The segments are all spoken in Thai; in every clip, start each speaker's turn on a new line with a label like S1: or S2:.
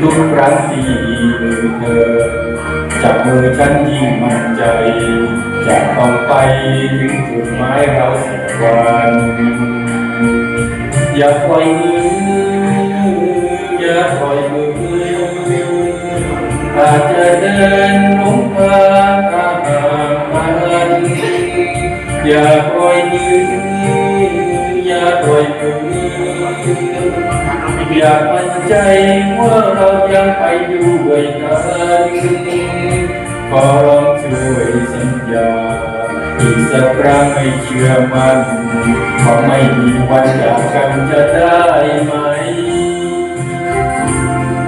S1: ทุกครั้งที่มือเธอจับมือฉันยิ่งมั่นใจจะต้องไปถึงจุดหมายเราสักวันอย่าปล่อยมืออย่าปล่อยมืออาจจะเดินหลงทางห่างกันอย่าปล่อยมืออย่าปล่อยมืออย่ามั่นใจว่าเรายังไปด้วยกันขอร้องช่วยสัญญาอีกสักครั้งให้เชื่อมันเพราะไม่มีวันจากกันจะได้ไหม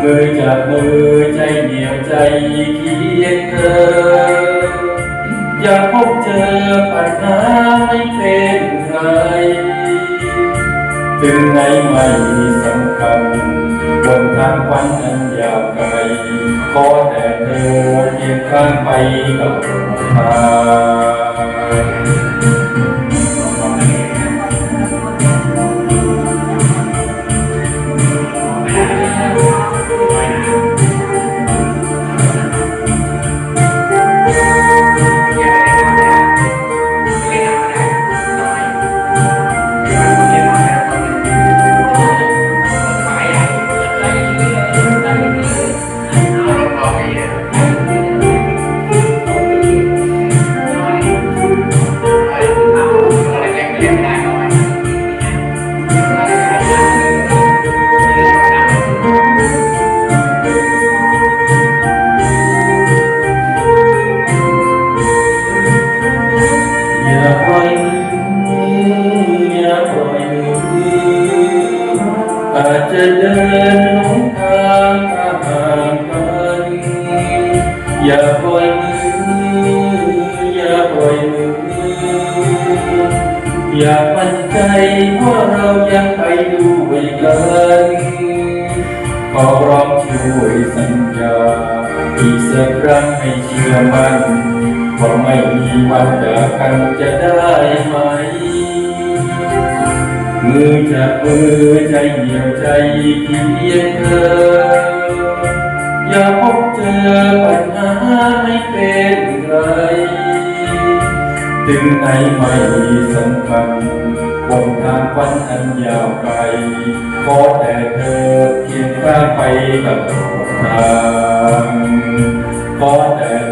S1: มือจับมือใจเหนียวใจเคียงเธออย่าพบเจอปัญหาไม่เป็นไรถึงไหนไม่สำคัญบนทางฝันนั้นยาวไกลขอแต่เธอเคียงข้างไปกับทางอาจจะเดินหลงทางห่างกันอย่าปล่อยมืออย่าปล่อยมืออย่ามั่นใจว่าเรายังไปด้วยกันขอร้องช่วยสัญญาอีกสักครั้งให้เชื่อมั่นว่าไม่มีวันจากกันจะได้ไหมมือจับมือใจเหนียวใจเคียงเธออย่าพบเจอปัญหาไม่เป็นไรถึงไหนไม่สำคัญบนทางฝันอันยาวไกลขอแต่เธอเคียงข้างไปกับทางขอแต่เธ